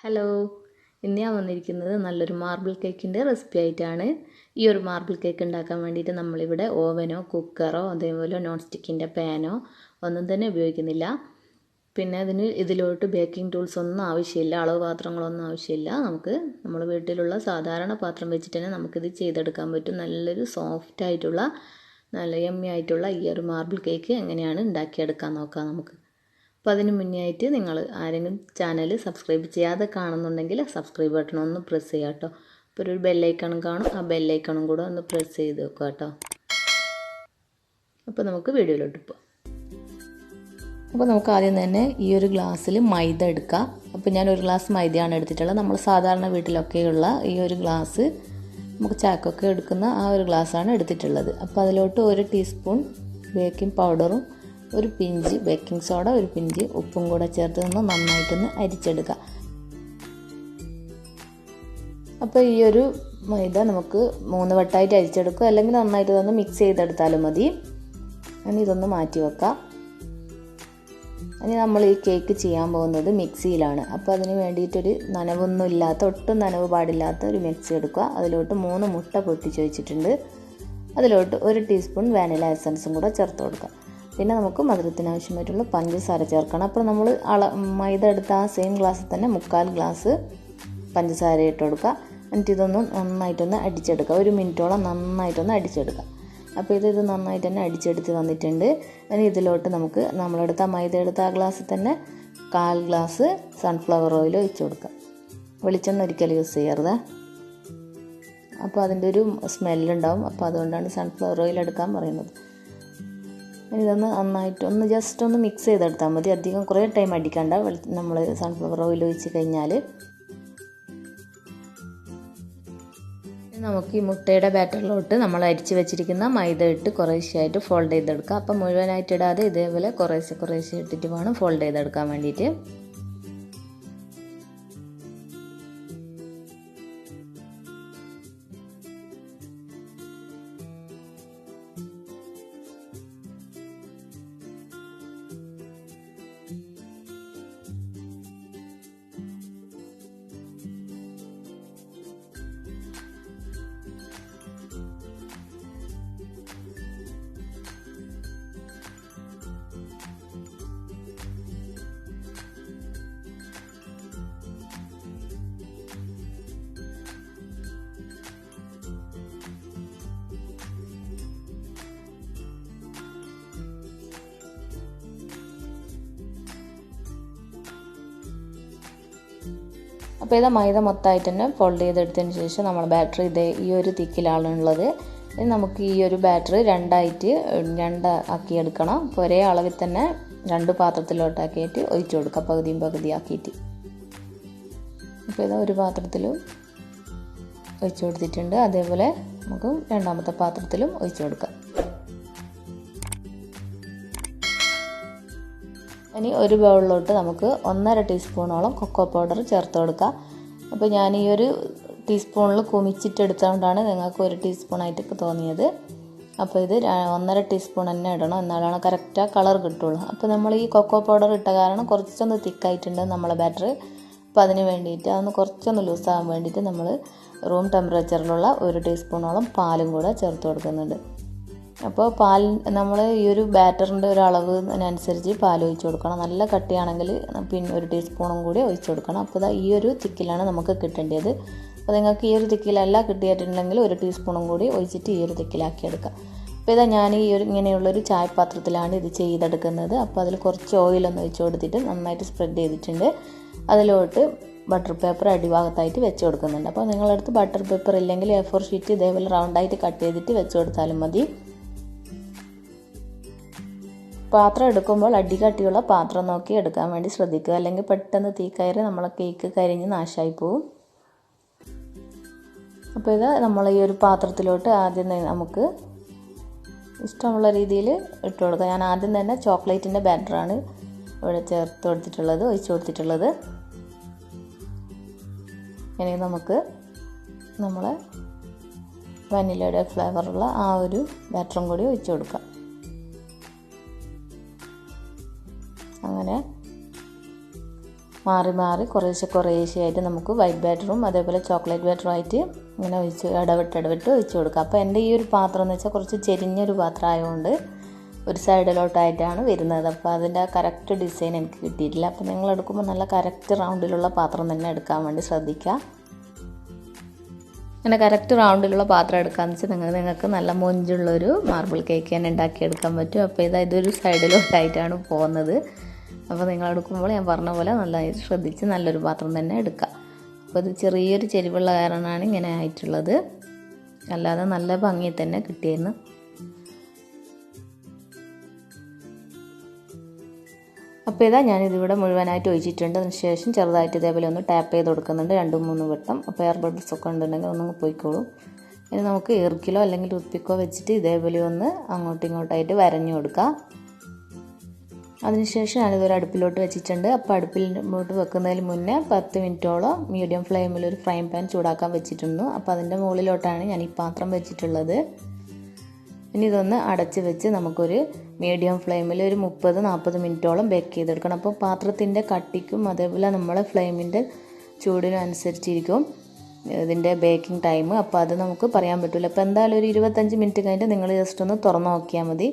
Hello, ഇന്ന് ഞാൻ വന്നിരിക്കുന്നത് നല്ലൊരു മാർബിൾ കേക്കിൻ്റെ റെസിപ്പി ആയിട്ടാണ്. ഈ ഒരു മാർബിൾ കേക്ക് ഉണ്ടാക്കാൻ വേണ്ടിയിട്ട് നമ്മളിവിടെ ഓവനോ കുക്കറോ അതേപോലെ നോൺ സ്റ്റിക്കിൻ്റെ പാനോ ഒന്നും തന്നെ ഉപയോഗിക്കുന്നില്ല. പിന്നെ ഇതിലോട്ട് ബേക്കിംഗ് ടൂൾസ് ഒന്നും ആവശ്യമില്ല, അളവ് പാത്രങ്ങളൊന്നും ആവശ്യമില്ല. നമ്മൾ വീട്ടിലുള്ള സാധാരണ പാത്രം വെച്ചിട്ട് തന്നെ നമുക്കിത് ചെയ്തെടുക്കാൻ പറ്റും. നല്ലൊരു സോഫ്റ്റ് ആയിട്ടുള്ള നല്ല യമ്മി ആയിട്ടുള്ള ഈ ഒരു മാർബിൾ കേക്ക് എങ്ങനെയാണ് ഉണ്ടാക്കിയെടുക്കാൻ നോക്കാം നമുക്ക്. അപ്പോൾ അതിന് മുന്നേ ആയിട്ട് നിങ്ങൾ ആരെങ്കിലും ചാനൽ സബ്സ്ക്രൈബ് ചെയ്യാതെ കാണുന്നുണ്ടെങ്കിൽ സബ്സ്ക്രൈബ് ബട്ടൺ ഒന്ന് പ്രസ് ചെയ്യാം കേട്ടോ. അപ്പോൾ ഒരു ബെല്ലൈക്കണും കാണും, ആ ബെല്ലൈക്കണും കൂടെ ഒന്ന് പ്രസ് ചെയ്ത് വെക്കുക കേട്ടോ. അപ്പോൾ നമുക്ക് വീഡിയോയിലോട്ട് പോകാം. അപ്പോൾ നമുക്ക് ആദ്യം തന്നെ ഈ ഒരു ഗ്ലാസ്സിൽ മൈദ എടുക്കാം. അപ്പോൾ ഞാൻ ഒരു ഗ്ലാസ് മൈദയാണ് എടുത്തിട്ടുള്ളത്. നമ്മൾ സാധാരണ വീട്ടിലൊക്കെയുള്ള ഈ ഒരു ഗ്ലാസ് നമുക്ക് ചാക്കൊക്കെ എടുക്കുന്ന ആ ഒരു ഗ്ലാസ്സാണ് എടുത്തിട്ടുള്ളത്. അപ്പോൾ അതിലോട്ട് 1 ടീസ്പൂൺ ബേക്കിംഗ് പൗഡറും ഒരു പിഞ്ച് ബേക്കിംഗ് സോഡ, ഒരു പിഞ്ച് ഉപ്പും കൂടെ ചേർത്ത് നന്നായിട്ടൊന്ന് അരിച്ചെടുക്കുക. അപ്പോൾ ഈ ഒരു മൈദ നമുക്ക് 3 വട്ടമായിട്ട് അരിച്ചെടുക്കുക, അല്ലെങ്കിൽ നന്നായിട്ട് ഇതൊന്ന് മിക്സ് ചെയ്തെടുത്താലും മതി. ഇനി ഇതൊന്ന് മാറ്റി വെക്കാം. ഇനി നമ്മൾ ഈ കേക്ക് ചെയ്യാൻ പോകുന്നത് മിക്സിയിലാണ്. അപ്പോൾ അതിന് വേണ്ടിയിട്ടൊരു നനവൊന്നും ഇല്ലാത്ത, ഒട്ടും നനവ് പാടില്ലാത്ത ഒരു മിക്സി എടുക്കുക. അതിലോട്ട് 3 മുട്ട പൊട്ടിച്ച് വെച്ചിട്ടുണ്ട്. അതിലോട്ട് 1 ടീസ്പൂൺ വാനില എസൻസും കൂടെ ചേർത്ത് കൊടുക്കുക. പിന്നെ നമുക്ക് മധുരത്തിന് ആവശ്യമായിട്ടുള്ള പഞ്ചസാര ചേർക്കണം. അപ്പോൾ നമ്മൾ മൈദ എടുത്ത ആ സെയിം ഗ്ലാസ്സിൽ തന്നെ 1/4 ഗ്ലാസ് പഞ്ചസാര ഇട്ട് കൊടുക്കുക. എന്നിട്ട് ഇതൊന്ന് നന്നായിട്ടൊന്ന് അടിച്ചെടുക്കുക. 1 മിനിറ്റോളം നന്നായിട്ടൊന്ന് അടിച്ചെടുക്കുക. അപ്പോൾ ഇത് നന്നായിട്ട് തന്നെ അടിച്ചെടുത്ത് വന്നിട്ടുണ്ട്. ഇനി ഇതിലോട്ട് നമുക്ക് മൈദ എടുത്ത ആ ഗ്ലാസ്സിൽ തന്നെ 1/4 ഗ്ലാസ് സൺഫ്ലവർ ഓയിൽ ഒഴിച്ച് കൊടുക്കുക. വെളിച്ചെണ്ണ ഒരിക്കലും യൂസ് ചെയ്യരുത്, അപ്പോൾ അതിൻ്റെ ഒരു സ്മെല്ലുണ്ടാവും. അപ്പോൾ അതുകൊണ്ടാണ് സൺഫ്ലവർ ഓയിൽ എടുക്കാൻ പറയുന്നത്. ഇതൊന്ന് നന്നായിട്ട് ജസ്റ്റ് ഒന്ന് മിക്സ് ചെയ്തെടുത്താൽ മതി. അധികം കുറേ ടൈം അടിക്കണ്ട. നമ്മൾ സൺഫ്ലവർ ഓയിൽ ഒഴിച്ച് കഴിഞ്ഞാൽ നമുക്ക് ഈ മുട്ടയുടെ ബാറ്ററിലോട്ട് നമ്മൾ അരിച്ച് വെച്ചിരിക്കുന്ന മൈദ ഇട്ട് കുറേശ്ശെയായിട്ട് ഫോൾഡ് ചെയ്തെടുക്കുക. അപ്പം മുഴുവനായിട്ട് ഇടാതെ ഇതേപോലെ കുറേശ്ശെ ഇട്ടിട്ട് വേണം ഫോൾഡ് ചെയ്തെടുക്കാൻ വേണ്ടിയിട്ട്. അപ്പോൾ ഇത് മൈദ മൊത്തമായിട്ട് തന്നെ ഫോൾഡ് ചെയ്തെടുത്തതിന് ശേഷം നമ്മൾ ബാറ്ററി ഈ ഒരു തിക്കിലാണുള്ളത്. ഇനി നമുക്ക് ഈ ഒരു ബാറ്ററി രണ്ടാക്കിയെടുക്കണം. അപ്പോൾ ഒരേ അളവിൽ തന്നെ 2 പാത്രത്തിലോട്ടാക്കിയിട്ട് ഒഴിച്ചു കൊടുക്കുക, പകുതി ആക്കിയിട്ട്. അപ്പോൾ ഇത് ഒരു പാത്രത്തിലും ഒഴിച്ചു കൊടുത്തിട്ടുണ്ട്. അതേപോലെ നമുക്ക് രണ്ടാമത്തെ പാത്രത്തിലും ഒഴിച്ചു കൊടുക്കാം. ഇനി ഒരു ബൗളിലോട്ട് നമുക്ക് 1.5 ടീസ്പൂണോളം കൊക്കോ പൗഡർ ചേർത്ത് കൊടുക്കാം. അപ്പോൾ ഞാൻ ഈ ഒരു ടീസ്പൂണിൽ കുമിച്ചിട്ടെടുത്തുകൊണ്ടാണ് നിങ്ങൾക്ക് 1 ടീസ്പൂണായിട്ട് തോന്നിയത്. അപ്പോൾ ഇത് 1.5 ടീസ്പൂൺ തന്നെ ഇടണം, എന്നാലാണ് കറക്റ്റ് കളർ കിട്ടുള്ളൂ. അപ്പോൾ നമ്മൾ ഈ കൊക്കോ പൗഡർ ഇട്ട കാരണം കുറച്ചൊന്ന് തിക്കായിട്ടുണ്ട് നമ്മളെ ബാറ്റർ. അപ്പോൾ അതിന് വേണ്ടിയിട്ട് അതൊന്ന് കുറച്ചൊന്ന് ലൂസാകാൻ വേണ്ടിയിട്ട് നമ്മൾ റൂം ടെമ്പറേച്ചറിലുള്ള 1 ടീസ്പൂണോളം പാലും കൂടെ ചേർത്ത് കൊടുക്കുന്നുണ്ട്. അപ്പോൾ നമ്മൾ ഈ ഒരു ബാറ്ററിൻ്റെ ഒരു അളവിനനുസരിച്ച് പാൽ ഒഴിച്ച് കൊടുക്കണം. നല്ല കട്ടിയാണെങ്കിൽ പിന്നെ 1 ടീസ്പൂണും കൂടി ഒഴിച്ച് കൊടുക്കണം. അപ്പോൾ ഈ ഒരു തിക്കിലാണ് നമുക്ക് കിട്ടേണ്ടത്. അപ്പോൾ നിങ്ങൾക്ക് ഈ ഒരു തിക്കിലല്ല കിട്ടിയിട്ടുണ്ടെങ്കിൽ 1 ടീസ്പൂണും കൂടി ഒഴിച്ചിട്ട് ഈ ഒരു തിക്കിലാക്കിയെടുക്കുക. അപ്പോൾ ഞാൻ ഇങ്ങനെയുള്ളൊരു ചായപാത്രത്തിലാണ് ഇത് ചെയ്തെടുക്കുന്നത്. അപ്പോൾ അതിൽ കുറച്ച് ഓയിലൊന്ന് ഒഴിച്ച് കൊടുത്തിട്ട് നന്നായിട്ട് സ്പ്രെഡ് ചെയ്തിട്ടുണ്ട്. അതിലോട്ട് ബട്ടർ പേപ്പർ അടിഭാഗത്തായിട്ട് വെച്ച് കൊടുക്കുന്നുണ്ട്. അപ്പോൾ നിങ്ങളടുത്ത് ബട്ടർ പേപ്പർ ഇല്ലെങ്കിൽ A4 ഷീറ്റ് ഇതേപോലെ റൗണ്ടായിട്ട് കട്ട് ചെയ്തിട്ട് വെച്ച് കൊടുത്താലും മതി. പാത്രം എടുക്കുമ്പോൾ അടികട്ടിയുള്ള പാത്രം നോക്കി എടുക്കാൻ വേണ്ടി ശ്രദ്ധിക്കുക, അല്ലെങ്കിൽ പെട്ടെന്ന് തീ കയറി നമ്മളെ കേക്ക് കരിഞ്ഞ് നാശമായി പോവും. അപ്പോൾ ഇത് നമ്മൾ ഈ ഒരു പാത്രത്തിലോട്ട് ആദ്യം നമുക്ക് ഇഷ്ടമുള്ള രീതിയിൽ ഇട്ട് കൊടുക്കുക. ഞാൻ ആദ്യം തന്നെ ചോക്ലേറ്റിൻ്റെ ബാറ്ററാണ് ഇവിടെ ഒഴിച്ച് കൊടുത്തിട്ടുള്ളത്. ഇനി നമുക്ക് നമ്മളെ വനിലയുടെ ഫ്ലേവറുള്ള ആ ഒരു ബാറ്ററും കൂടി ഒഴിച്ച് കൊടുക്കാം. അങ്ങനെ മാറി മാറി കുറേശ്ശെയായിട്ട് നമുക്ക് വൈറ്റ് ബാറ്ററും അതേപോലെ ചോക്ലേറ്റ് ബാറ്ററും ആയിട്ട് ഇങ്ങനെ ഇടവിട്ട് ഒഴിച്ച് കൊടുക്കുക. അപ്പോൾ എൻ്റെ ഈ ഒരു പാത്രം എന്ന് വെച്ചാൽ കുറച്ച് ചെരിഞ്ഞൊരു പാത്രം ആയതുകൊണ്ട് ഒരു സൈഡിലോട്ടായിട്ടാണ് വരുന്നത്. അപ്പോൾ അതിൻ്റെ കറക്റ്റ് ഡിസൈൻ എനിക്ക് കിട്ടിയിട്ടില്ല. അപ്പോൾ നിങ്ങൾ എടുക്കുമ്പോൾ നല്ല കറക്റ്റ് റൗണ്ടിലുള്ള പാത്രം തന്നെ എടുക്കാൻ വേണ്ടി ശ്രദ്ധിക്കുക. അങ്ങനെ കറക്റ്റ് റൗണ്ടിലുള്ള പാത്രം എടുക്കാമെന്ന് വെച്ചാൽ നിങ്ങൾക്ക് നല്ല മൊഞ്ചുള്ളൊരു മാർബിൾ കേക്ക് തന്നെ ഉണ്ടാക്കിയെടുക്കാൻ പറ്റും. അപ്പോൾ ഇതൊരു സൈഡിലോട്ടായിട്ടാണ് പോകുന്നത്. അപ്പോൾ നിങ്ങൾ എടുക്കുമ്പോൾ ഞാൻ പറഞ്ഞ പോലെ നല്ലതായിട്ട് ശ്രദ്ധിച്ച് നല്ലൊരു പാത്രം തന്നെ എടുക്കുക. അപ്പോൾ ഇത് ചെറിയൊരു ചെരിവുള്ള കാരണമാണ് ഇങ്ങനെ ആയിട്ടുള്ളത്, അല്ലാതെ നല്ല ഭംഗി തന്നെ കിട്ടിയിരുന്നു. അപ്പോൾ ഞാനിതിവിടെ മുഴുവനായിട്ട് ഒഴിച്ചിട്ടുണ്ട്. അതിനുശേഷം ചെറുതായിട്ട് ഇതേപോലെ ഒന്ന് ടാപ്പ് ചെയ്ത് കൊടുക്കുന്നുണ്ട് 2-3 വട്ടം. അപ്പോൾ എയർ ബബിൾസ് ഒക്കെ ഉണ്ടെങ്കിൽ ഒന്നും പോയിക്കോളും. ഇനി നമുക്ക് ഈർക്കിലോ അല്ലെങ്കിൽ ടൂത്ത്പിക്കോ വെച്ചിട്ട് ഇതേപോലെ ഒന്ന് അങ്ങോട്ടും ഇങ്ങോട്ടായിട്ട് വരഞ്ഞു കൊടുക്കുക. അതിനുശേഷം ഞാനിതൊരു അടുപ്പിലോട്ട് വെച്ചിട്ടുണ്ട്. അപ്പോൾ അടുപ്പിലോട്ട് വെക്കുന്നതിന് മുന്നേ 10 മിനിറ്റോളം മീഡിയം ഫ്ലെയിമിൽ ഒരു ഫ്രൈ പാൻ ചൂടാക്കാൻ വെച്ചിട്ടുണ്ട്. അപ്പോൾ അതിൻ്റെ മുകളിലോട്ടാണ് ഞാൻ ഈ പാത്രം വെച്ചിട്ടുള്ളത്. ഇനി ഇതൊന്ന് അടച്ച് വെച്ച് നമുക്കൊരു മീഡിയം ഫ്ലെയിമിൽ ഒരു 30-40 മിനിറ്റോളം ബേക്ക് ചെയ്തെടുക്കണം. അപ്പോൾ പാത്രത്തിൻ്റെ കട്ടിക്കും അതേപോലെ നമ്മളെ ഫ്ലെയിമിൻ്റെ ചൂടിനും അനുസരിച്ചിരിക്കും ഇതിൻ്റെ ബേക്കിംഗ് ടൈം. അപ്പോൾ അത് നമുക്ക് പറയാൻ പറ്റില്ല. അപ്പോൾ എന്തായാലും ഒരു 25 മിനിറ്റ് കഴിഞ്ഞിട്ട് നിങ്ങൾ ജസ്റ്റ് ഒന്ന് തുറന്ന് നോക്കിയാൽ മതി.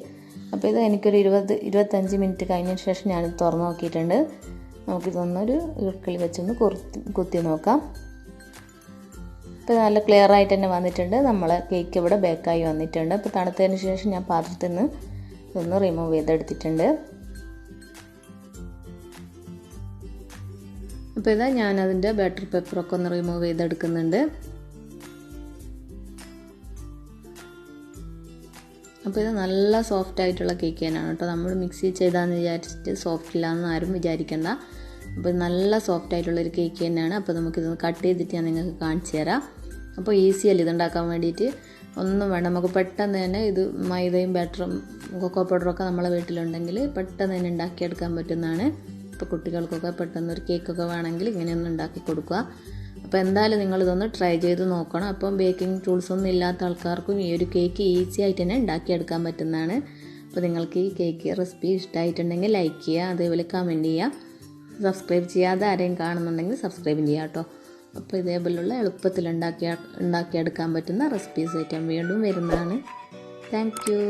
അപ്പോൾ ഇത് എനിക്കൊരു 20-25 മിനിറ്റ് കഴിഞ്ഞതിന് ശേഷം ഞാനിത് തുറന്ന് നോക്കിയിട്ടുണ്ട്. നമുക്കിതൊന്നൊരു ഇറുക്കിൽ വെച്ചൊന്ന് കുത്തി നോക്കാം. ഇപ്പോൾ നല്ല ക്ലിയർ ആയിട്ട് തന്നെ വന്നിട്ടുണ്ട്. നമ്മളെ കേക്ക് ഇവിടെ ബേക്കായി വന്നിട്ടുണ്ട്. അപ്പോൾ തണുത്തതിന് ശേഷം ഞാൻ പാത്രത്തിൽ നിന്ന് ഇതൊന്ന് റിമൂവ് ചെയ്തെടുത്തിട്ടുണ്ട്. അപ്പോൾ ഞാനതിൻ്റെ ബാറ്റർ പേപ്പറൊക്കെ ഒന്ന് റിമൂവ് ചെയ്തെടുക്കുന്നുണ്ട്. അപ്പോൾ ഇത് നല്ല സോഫ്റ്റ് ആയിട്ടുള്ള കേക്ക് തന്നെയാണ് കേട്ടോ. നമ്മൾ മിക്സി ചെയ്താന്ന് വിചാരിച്ചിട്ട് സോഫ്റ്റ് ഇല്ലയെന്ന് ആരും വിചാരിക്കേണ്ട. അപ്പോൾ നല്ല സോഫ്റ്റ് ആയിട്ടുള്ളൊരു കേക്ക് തന്നെയാണ്. അപ്പോൾ നമുക്കിതൊന്ന് കട്ട് ചെയ്തിട്ട് ഞാൻ നിങ്ങൾക്ക് കാണിച്ചു തരാം. അപ്പോൾ ഈസിയല്ല ഇതുണ്ടാക്കാൻ വേണ്ടിയിട്ട്, ഒന്നും വേണ്ട. നമുക്ക് പെട്ടെന്ന് തന്നെ ഇത് മൈദയും ബാറ്ററും കൊക്കോ പൗഡറൊക്കെ നമ്മളെ വീട്ടിലുണ്ടെങ്കിൽ പെട്ടെന്ന് തന്നെ ഉണ്ടാക്കിയെടുക്കാൻ പറ്റുന്നതാണ്. ഇപ്പോൾ കുട്ടികൾക്കൊക്കെ പെട്ടെന്ന് ഒരു കേക്കൊക്കെ വേണമെങ്കിൽ ഇങ്ങനെയൊന്ന് ഉണ്ടാക്കി കൊടുക്കുക. അപ്പോൾ എന്തായാലും നിങ്ങളിതൊന്ന് ട്രൈ ചെയ്ത് നോക്കണം. അപ്പം ബേക്കിംഗ് ടൂൾസൊന്നും ഇല്ലാത്ത ആൾക്കാർക്കും ഈ ഒരു കേക്ക് ഈസി ആയിട്ട് തന്നെ ഉണ്ടാക്കിയെടുക്കാൻ പറ്റുന്നതാണ്. അപ്പോൾ നിങ്ങൾക്ക് ഈ കേക്ക് റെസിപ്പി ഇഷ്ടമായിട്ടുണ്ടെങ്കിൽ ലൈക്ക് ചെയ്യുക, അതേപോലെ കമൻറ്റ് ചെയ്യുക. സബ്സ്ക്രൈബ് ചെയ്യാതെ ആരെയും കാണുന്നുണ്ടെങ്കിൽ സബ്സ്ക്രൈബ് ചെയ്യുക കേട്ടോ. അപ്പോൾ ഇതേപോലുള്ള എളുപ്പത്തിൽ ഉണ്ടാക്കിയെടുക്കാൻ പറ്റുന്ന റെസിപ്പീസ് ആയിട്ട് വീണ്ടും വരുന്നതാണ്. Thank you.